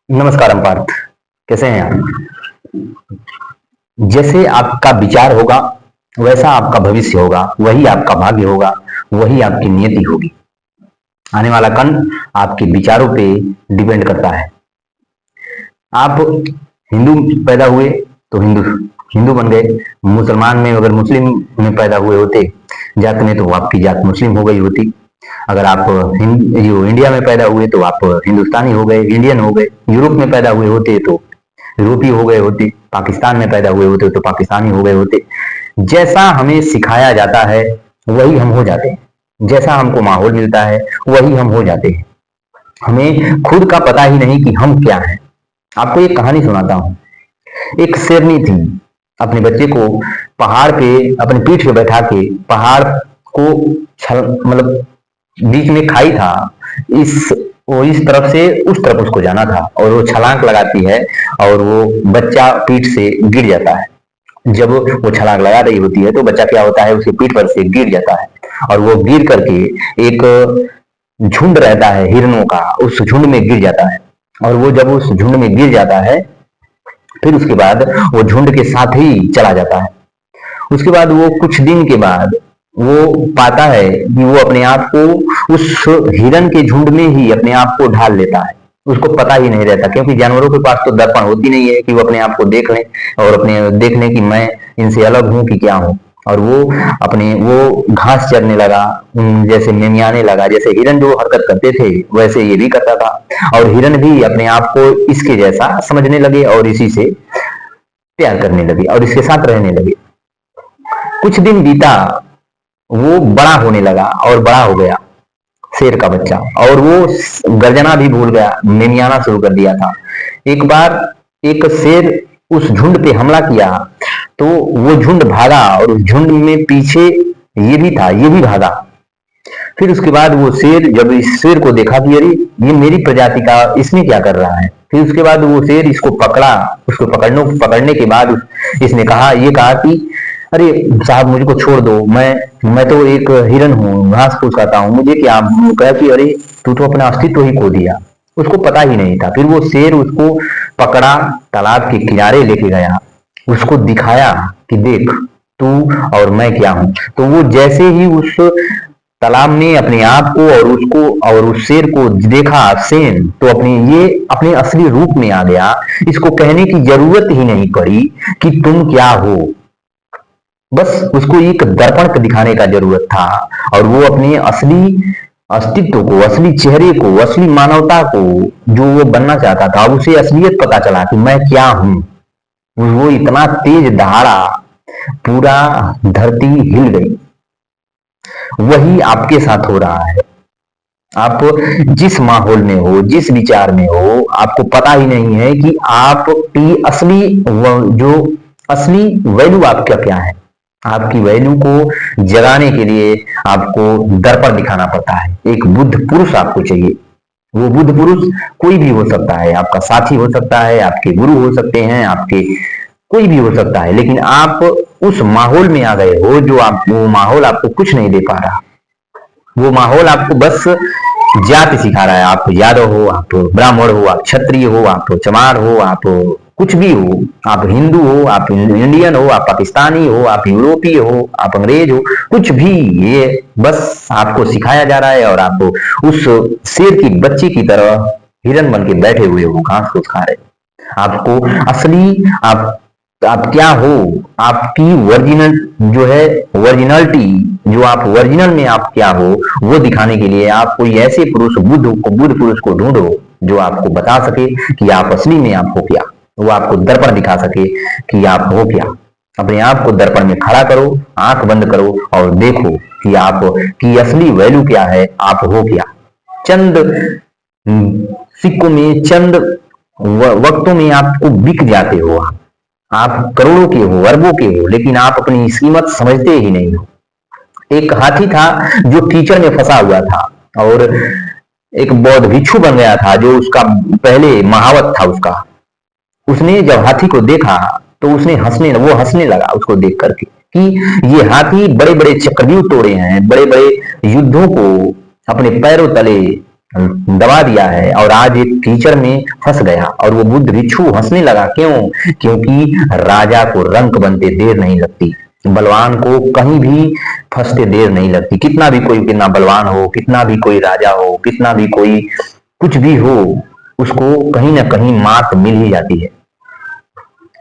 नमस्कार पार्थ। कैसे हैं आप? जैसे आपका विचार होगा वैसा आपका भविष्य होगा, वही आपका भाग्य होगा, वही आपकी नियति होगी। आने वाला कल आपके विचारों पे डिपेंड करता है। आप हिंदू पैदा हुए तो हिंदू हिंदू बन गए। मुसलमान में अगर मुस्लिम में पैदा हुए होते जात में, तो आपकी जात मुस्लिम हो गई होती। अगर आप इंडिया में पैदा हुए तो आप हिंदुस्तानी हो गए, इंडियन हो गए। यूरोप में पैदा हुए होते तो यूरोपी हो गए होते। पाकिस्तान में पैदा हुए होते तो पाकिस्तानी हो गए होते। जैसा हमें सिखाया जाता है वही हम हो जाते हैं। जैसा हमको माहौल मिलता है वही हम हो जाते हैं। हमें खुद का पता ही नहीं कि हम क्या हैं। आपको एक कहानी सुनाता हूँ। एक शेरनी थी, अपने बच्चे को पहाड़ पे अपनी पीठ पे बैठा के पहाड़ को मतलब बीच में खाई था। इस वो इस तरफ से उस तरफ उसको जाना था और वो छलांग लगाती है और वो बच्चा पीठ से गिर जाता है। जब वो छलांग लगा रही होती है तो बच्चा क्या होता है, उसके पीठ पर से गिर जाता है और वो गिर करके एक झुंड रहता है हिरणों का, उस झुंड में गिर जाता है। और वो जब उस झुंड में गिर जाता है फिर उसके बाद वो झुंड के साथ ही चला जाता है। उसके बाद वो कुछ दिन के बाद वो पाता है कि वो अपने आप को उस हिरन के झुंड में ही अपने आप को ढाल लेता है। उसको पता ही नहीं रहता, क्योंकि जानवरों के पास तो दर्पण होती नहीं है कि वो अपने आप को देख लें और अपने देख लें कि मैं इनसे अलग हूं कि क्या हूं। और वो घास चरने लगा, जैसे मिमियाने लगा। जैसे हिरन जो हरकत करते थे वैसे ये भी करता था और हिरन भी अपने आप को इसके जैसा समझने लगे और इसी से प्यार करने लगे और इसके साथ रहने लगे। कुछ दिन बीता, वो बड़ा होने लगा और बड़ा हो गया शेर का बच्चा, और वो गर्जना भी भूल गया, मिमियाना शुरू कर दिया था। एक बार एक शेर उस झुंड पे हमला किया तो वो झुंड भागा और उस झुंड में पीछे ये भी था, ये भी भागा। फिर उसके बाद वो शेर जब इस शेर को देखा कि अरे ये मेरी प्रजाति का, इसमें क्या कर रहा है, फिर उसके बाद वो शेर इसको पकड़ा। उसको पकड़ने के बाद इसने ये कहा कि अरे साहब मुझको छोड़ दो, मैं तो एक हिरन हूँ, घास फूस खाता हूँ, मुझे क्या। कहा कि अरे तू तो अपना अस्तित्व ही खो दिया। उसको पता ही नहीं था। फिर वो शेर उसको पकड़ा, तालाब के किनारे लेके गया, उसको दिखाया कि देख तू और मैं क्या हूं। तो वो जैसे ही उस तालाब में अपने आप को और उसको और उस शेर को देखा सेम, तो अपने असली रूप में आ गया। इसको कहने की जरूरत ही नहीं पड़ी कि तुम क्या हो, बस उसको एक दर्पण को दिखाने का जरूरत था और वो अपने असली अस्तित्व को, असली चेहरे को, असली मानवता को जो वो बनना चाहता था, उसे असलियत पता चला कि मैं क्या हूं। वो इतना तेज दहाड़ा, पूरा धरती हिल गई। वही आपके साथ हो रहा है। आप जिस माहौल में हो, जिस विचार में हो, आपको पता ही नहीं है कि आपकी जो असली वैल्यू आपका क्या है। आपकी वैल्यू को जगाने के लिए आपको दर्पण दिखाना पड़ता है। एक बुद्ध पुरुष आपको चाहिए। वो बुद्ध पुरुष कोई भी हो सकता है, आपका साथी हो सकता है, आपके गुरु हो सकते हैं, आपके कोई भी हो सकता है, लेकिन आप उस माहौल में आ गए हो जो वो माहौल आपको कुछ नहीं दे पा रहा। वो माहौल आपको बस जाति सिखा रहा है। आप यादव हो, आप ब्राह्मण हो, आप क्षत्रिय हो, आप चमार हो, आप कुछ भी हो, आप हिंदू हो, आप इंडियन हो, आप पाकिस्तानी हो, आप यूरोपीय हो, आप अंग्रेज हो, कुछ भी, ये बस आपको सिखाया जा रहा है और आप उस शेर की बच्ची की तरह हिरन बन के बैठे हुए हो, घास फूस खा रहे। आपको असली आप क्या हो, आपकी वर्जिनल जो है, वर्जिनलिटी जो आप वर्जिनल में आप क्या हो, वो दिखाने के लिए आप कोई ऐसे बुद्ध पुरुष को ढूंढो जो आपको बता सके कि आप असली में आप हो क्या। वो आपको दर्पण दिखा सके कि आप हो क्या। अपने आप को दर्पण में खड़ा करो, आंख बंद करो और देखो कि आप की असली वैल्यू क्या है, आप हो क्या। चंद सिक्कों में, चंद वक्तों में आपको बिक जाते हो। आप करोड़ों के हो, अरबों के हो, लेकिन आप अपनी कीमत समझते ही नहीं हो। एक हाथी था जो कीचड़ में फंसा हुआ था और एक बौद्ध भिक्षु बन गया था, जो उसका पहले महावत था उसका। उसने जब हाथी को देखा तो वो हंसने लगा उसको देख करके कि ये हाथी बड़े बड़े चक्रव्यूह तोड़े हैं, बड़े बड़े युद्धों को अपने पैरों तले दबा दिया है और आज एक कीचड़ में फंस गया। और वो बुद्ध भिक्षु हंसने लगा। क्यों? क्योंकि राजा को रंक बनते देर नहीं लगती, बलवान को कहीं भी फंसते देर नहीं लगती। कितना भी कोई, कितना बलवान हो, कितना भी कोई राजा हो, कितना भी कोई कुछ भी हो, उसको कहीं ना कहीं मात मिल ही जाती है।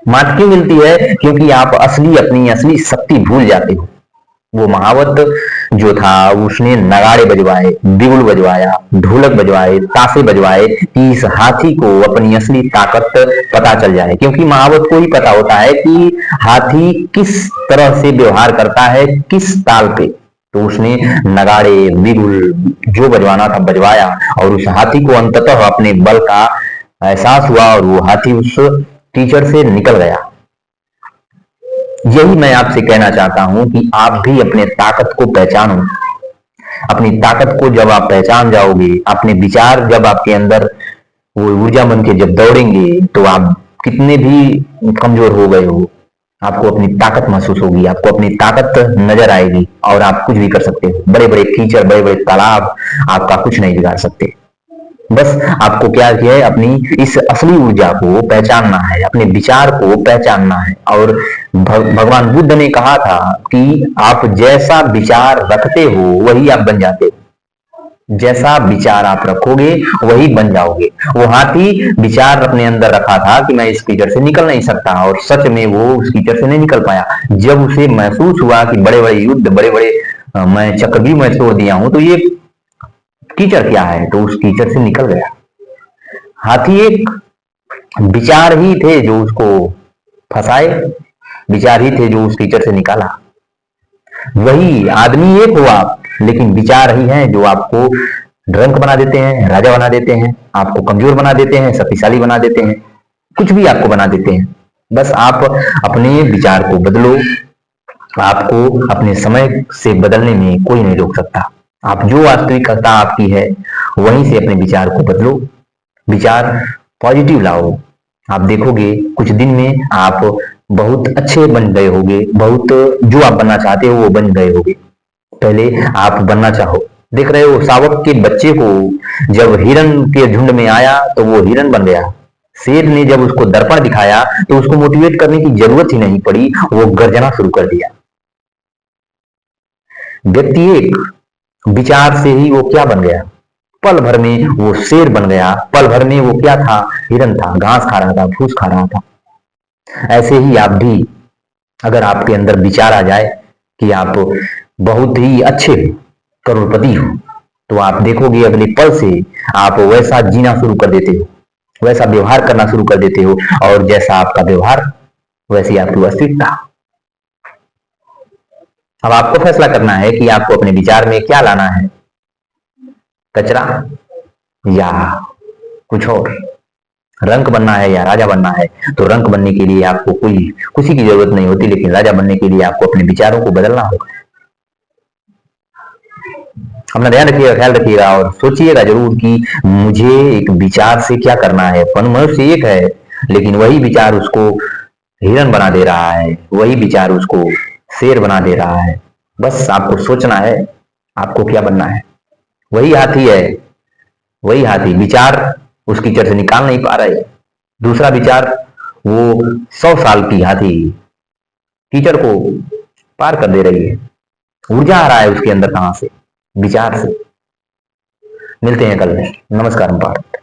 मात क्यों मिलती है? क्योंकि आप अपनी असली शक्ति भूल जाते हो। वो महावत जो था, उसने नगाड़े बजवाए, बिगुल बजवाया, ढोलक बजवाए, ताशे बजवाए कि इस हाथी को अपनी असली ताकत पता चल जाए। क्योंकि महावत को ही पता होता है कि हाथी किस तरह से व्यवहार करता है, किस ताल पे। तो उसने नगाड़े बिगुल जो बजवाना था बजवाया और उस हाथी को अंततः अपने बल का एहसास हुआ और वो हाथी उस कीचड़ से निकल गया। यही मैं आपसे कहना चाहता हूं कि आप भी अपने ताकत को पहचानो। अपनी ताकत को जब आप पहचान जाओगे, अपने विचार जब आपके अंदर वो ऊर्जा बन के जब दौड़ेंगे, तो आप कितने भी कमजोर हो गए हो, आपको अपनी ताकत महसूस होगी, आपको अपनी ताकत नजर आएगी और आप कुछ भी कर सकते हो। बड़े बड़े कीचड़, बड़े बड़े तालाब आपका कुछ नहीं बिगाड़ सकते। बस आपको क्या है, अपनी इस असली ऊर्जा को पहचानना है, अपने विचार को पहचानना है। और भगवान बुद्ध ने कहा था कि आप जैसा विचार रखते हो वही आप बन जाते हो। जैसा विचार आप रखोगे वही बन जाओगे। वो हाथी विचार अपने अंदर रखा था कि मैं इस कीचड़ से निकल नहीं सकता, और सच में वो उस कीचड़ से नहीं निकल पाया। जब उसे महसूस हुआ कि बड़े बड़े युद्ध, बड़े बड़े मैं चक्रव्यूह में तोड़ दिया हूं, तो ये कीचड़ क्या है, तो उस कीचड़ से निकल गया। हाथी एक विचार ही थे जो उसको फंसाए, विचार ही थे जो उस कीचड़ से निकाला। वही आदमी एक हो आप, लेकिन विचार ही हैं जो आपको ड्रंक बना देते हैं, राजा बना देते हैं, आपको कमजोर बना देते हैं, शक्तिशाली बना देते हैं, कुछ भी आपको बना देते हैं। बस आप अपने विचार को बदलो। आपको अपने समय से बदलने में कोई नहीं रोक सकता। आप जो वास्तविकता आपकी है वहीं से अपने विचार को बदलो, विचार पॉजिटिव लाओ। आप देखोगे कुछ दिन में आप बहुत अच्छे बन गए होगे, बहुत जो आप बनना चाहते हो वो बन गए होगे। पहले आप बनना चाहो। देख रहे हो शावक के बच्चे को जब हिरन के झुंड में आया तो वो हिरन बन गया। शेर ने जब उसको दर्पण दिखाया तो उसको मोटिवेट करने की जरूरत ही नहीं पड़ी, वो गर्जना शुरू कर दिया। व्यक्ति एक विचार से ही वो क्या बन गया, पल भर में वो शेर बन गया। पल भर में वो क्या था, हिरन था, घास खा रहा था, फूस खा रहा था। ऐसे ही आप भी, अगर आपके अंदर विचार आ जाए कि आप बहुत ही अच्छे हो, करोड़पति हो, तो आप देखोगे अगले पल से आप वैसा जीना शुरू कर देते हो, वैसा व्यवहार करना शुरू कर देते हो, और जैसा आपका व्यवहार वैसी आपकी वास्तविकता। अब आपको फैसला करना है कि आपको अपने विचार में क्या लाना है, कचरा या कुछ और। रंक बनना है या राजा बनना है, तो रंक बनने के लिए आपको कोई खुशी की जरूरत नहीं होती, लेकिन राजा बनने के लिए आपको अपने विचारों को बदलना होगा। अपना ध्यान रखिएगा, ख्याल रखिएगा और सोचिएगा जरूर कि मुझे एक विचार से क्या करना है। मनुष्य एक है, लेकिन वही विचार उसको हिरन बना दे रहा है, वही विचार उसको शेर बना दे रहा है। बस आपको सोचना है आपको क्या बनना है। वही हाथी है, वही हाथी विचार उस कीचड़ से निकाल नहीं पा रहे। दूसरा विचार, वो 100 साल की हाथी कीचड़ को पार कर दे रही है। ऊर्जा आ रहा है उसके अंदर, कहां से? विचार से। मिलते हैं कल। नमस्कार भारत।